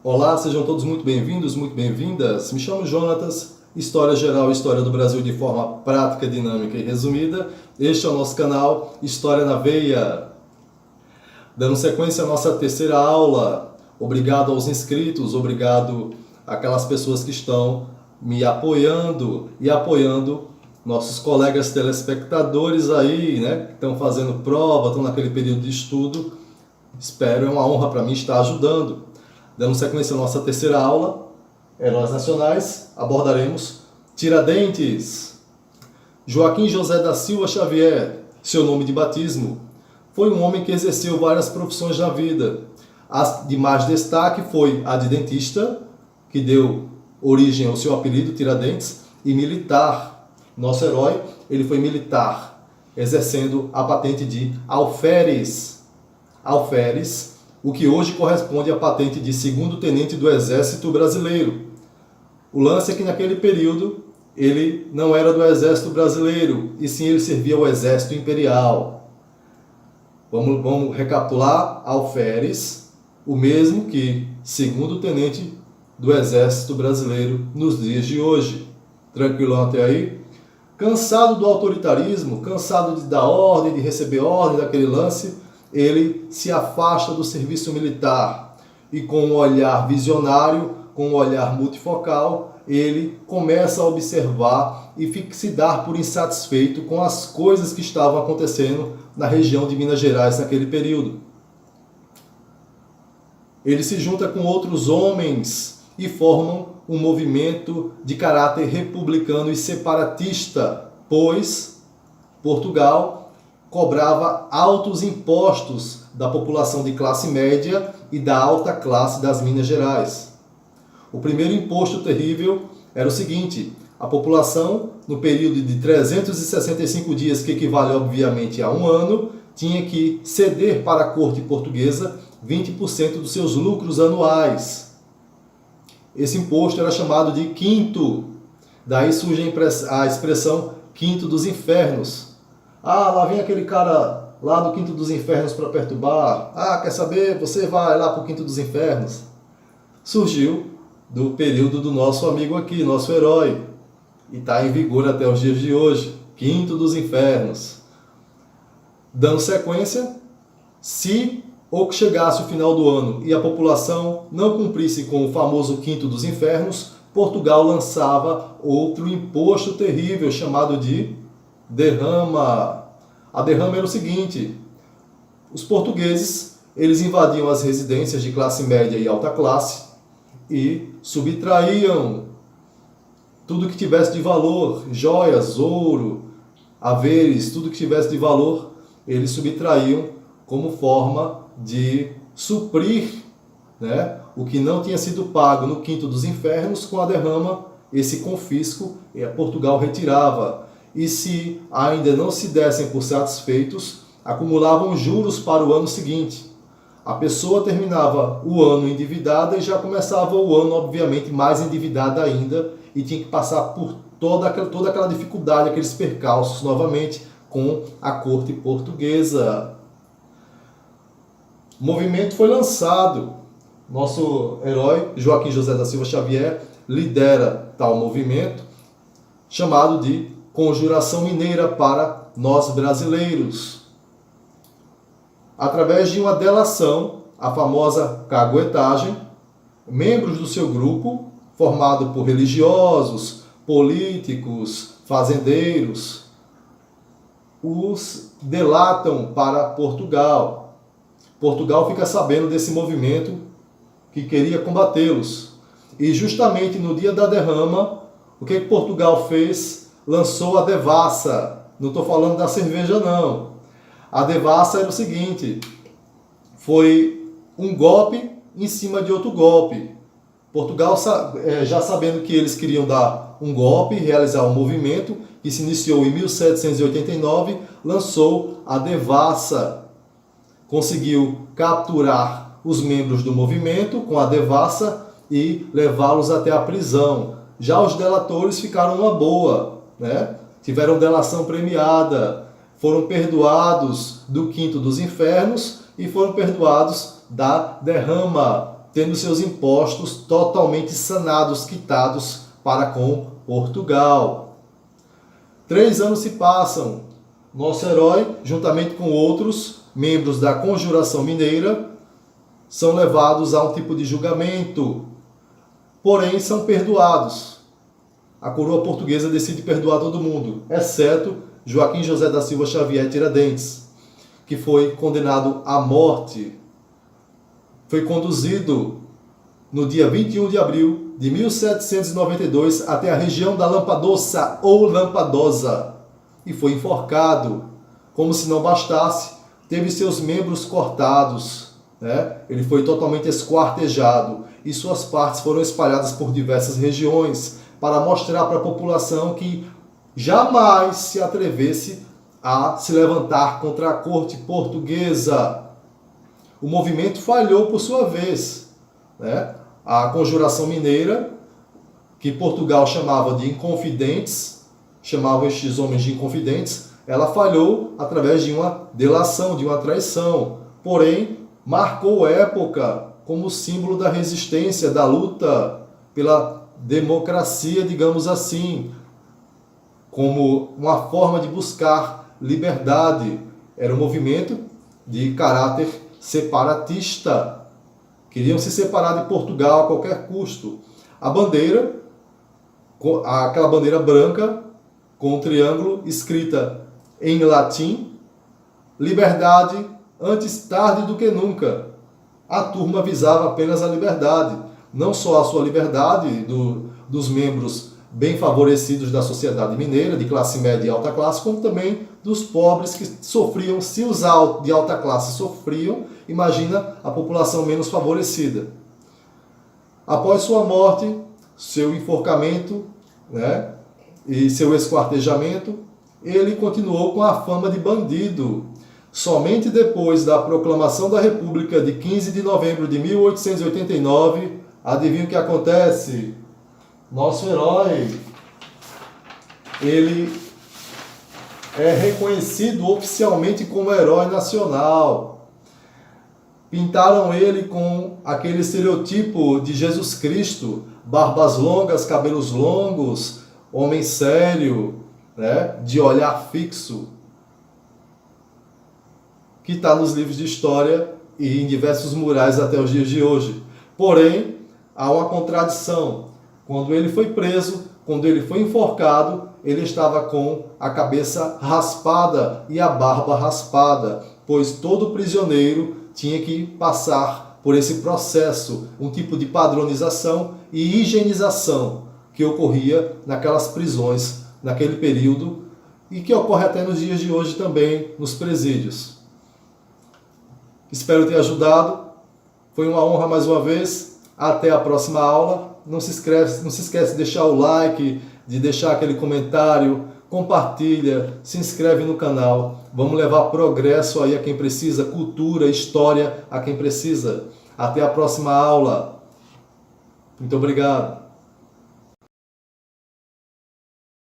Olá, sejam todos muito bem-vindos, muito bem-vindas. Me chamo Jonatas, História Geral e História do Brasil de forma prática, dinâmica e resumida. Este é o nosso canal História na Veia. Dando sequência à nossa terceira aula, obrigado aos inscritos, obrigado àquelas pessoas que estão me apoiando e apoiando nossos colegas telespectadores aí, né, que estão fazendo prova, estão naquele período de estudo. Espero, é uma honra para mim estar ajudando. Dando sequência à nossa terceira aula, Heróis Nacionais, abordaremos Tiradentes. Joaquim José da Silva Xavier, seu nome de batismo, foi um homem que exerceu várias profissões na vida. A de mais destaque foi a de dentista, que deu origem ao seu apelido Tiradentes, e militar. Nosso herói, ele foi militar, exercendo a patente de alferes. Alferes, o que hoje corresponde à patente de segundo tenente do Exército Brasileiro. O lance é que naquele período ele não era do Exército Brasileiro, e sim ele servia ao Exército Imperial. Vamos recapitular: alferes, o mesmo que segundo tenente do Exército Brasileiro nos dias de hoje. Tranquilão até aí? Cansado do autoritarismo, cansado de dar ordem, de receber ordem daquele lance, ele se afasta do serviço militar e, com um olhar visionário, com um olhar multifocal, ele começa a observar e se dar por insatisfeito com as coisas que estavam acontecendo na região de Minas Gerais naquele período. Ele se junta com outros homens e formam um movimento de caráter republicano e separatista, pois Portugal cobrava altos impostos da população de classe média e da alta classe das Minas Gerais. O primeiro imposto terrível era o seguinte: a população, no período de 365 dias, que equivale obviamente a um ano, tinha que ceder para a corte portuguesa 20% dos seus lucros anuais. Esse imposto era chamado de quinto. Daí surge a expressão quinto dos infernos. Ah, lá vem aquele cara lá do quinto dos infernos para perturbar. Ah, quer saber? Você vai lá para o quinto dos infernos. Surgiu do período do nosso amigo aqui, nosso herói. E está em vigor até os dias de hoje. Quinto dos infernos. Dando sequência, se ou que chegasse o final do ano e a população não cumprisse com o famoso quinto dos infernos, Portugal lançava outro imposto terrível chamado de derrama. A derrama era o seguinte: os portugueses, eles invadiam as residências de classe média e alta classe e subtraíam tudo que tivesse de valor, joias, ouro, haveres, tudo que tivesse de valor, eles subtraíam como forma de suprir, né, o que não tinha sido pago no quinto dos infernos. Com a derrama, esse confisco, Portugal retirava. E se ainda não se dessem por satisfeitos, acumulavam juros para o ano seguinte. A pessoa terminava o ano endividada e já começava o ano, obviamente, mais endividada ainda, e tinha que passar por toda aquela dificuldade, aqueles percalços novamente com a corte portuguesa. O movimento foi lançado. Nosso herói, Joaquim José da Silva Xavier, lidera tal movimento, chamado de Conjuração Mineira para nós brasileiros. Através de uma delação, a famosa caguetagem, membros do seu grupo, formado por religiosos, políticos, fazendeiros, os delatam para Portugal. Portugal fica sabendo desse movimento que queria combatê-los. E justamente no dia da derrama, o que Portugal fez? Lançou a devassa. Não estou falando da cerveja, não. A devassa era o seguinte: foi um golpe em cima de outro golpe. Portugal, já sabendo que eles queriam dar um golpe, realizar um movimento que se iniciou em 1789, lançou a devassa. Conseguiu capturar os membros do movimento com a devassa e levá-los até a prisão. Já os delatores ficaram numa boa, né? Tiveram delação premiada, foram perdoados do quinto dos infernos e foram perdoados da derrama. tendo seus impostos totalmente sanados, quitados para com Portugal. 3 anos se passam. Nosso herói, juntamente com outros membros da Conjuração Mineira, são levados a um tipo de julgamento, porém são perdoados. A coroa portuguesa decide perdoar todo mundo, exceto Joaquim José da Silva Xavier Tiradentes, que foi condenado à morte. Foi conduzido no dia 21 de abril de 1792 até a região da Lampadosa ou Lampadosa e foi enforcado. Como se não bastasse, teve seus membros cortados, né? Ele foi totalmente esquartejado e suas partes foram espalhadas por diversas regiões para mostrar para a população que jamais se atrevesse a se levantar contra a corte portuguesa. O movimento falhou por sua vez, né? A Conjuração Mineira, que Portugal chamava de inconfidentes, chamavam estes homens de inconfidentes, ela falhou através de uma delação, de uma traição. Porém, marcou época como símbolo da resistência, da luta pela democracia, digamos assim, como uma forma de buscar liberdade. Era um movimento de caráter separatista. Queriam se separar de Portugal a qualquer custo. A bandeira, aquela bandeira branca com um triângulo escrita em latim, liberdade antes tarde do que nunca. A turma visava apenas a liberdade, não só a sua liberdade dos membros bem favorecidos da sociedade mineira, de classe média e alta classe, como também dos pobres que sofriam. Se os de alta classe sofriam, imagina a população menos favorecida. Após sua morte, seu enforcamento, né, e seu esquartejamento, ele continuou com a fama de bandido. Somente depois da proclamação da República de 15 de novembro de 1889, adivinha o que acontece? Nosso herói, ele é reconhecido oficialmente como herói nacional. Pintaram ele com aquele estereotipo de Jesus Cristo, barbas longas, cabelos longos, homem sério, né, de olhar fixo, que está nos livros de história e em diversos murais até os dias de hoje. Porém, há uma contradição. Quando ele foi preso, quando ele foi enforcado, ele estava com a cabeça raspada e a barba raspada, pois todo prisioneiro tinha que passar por esse processo, um tipo de padronização e higienização que ocorria naquelas prisões, naquele período, e que ocorre até nos dias de hoje também nos presídios. Espero ter ajudado. Foi uma honra mais uma vez. Até a próxima aula. Não se esquece de deixar o like, de deixar aquele comentário, compartilha, se inscreve no canal. Vamos levar progresso aí a quem precisa, cultura, história a quem precisa. Até a próxima aula. Muito obrigado.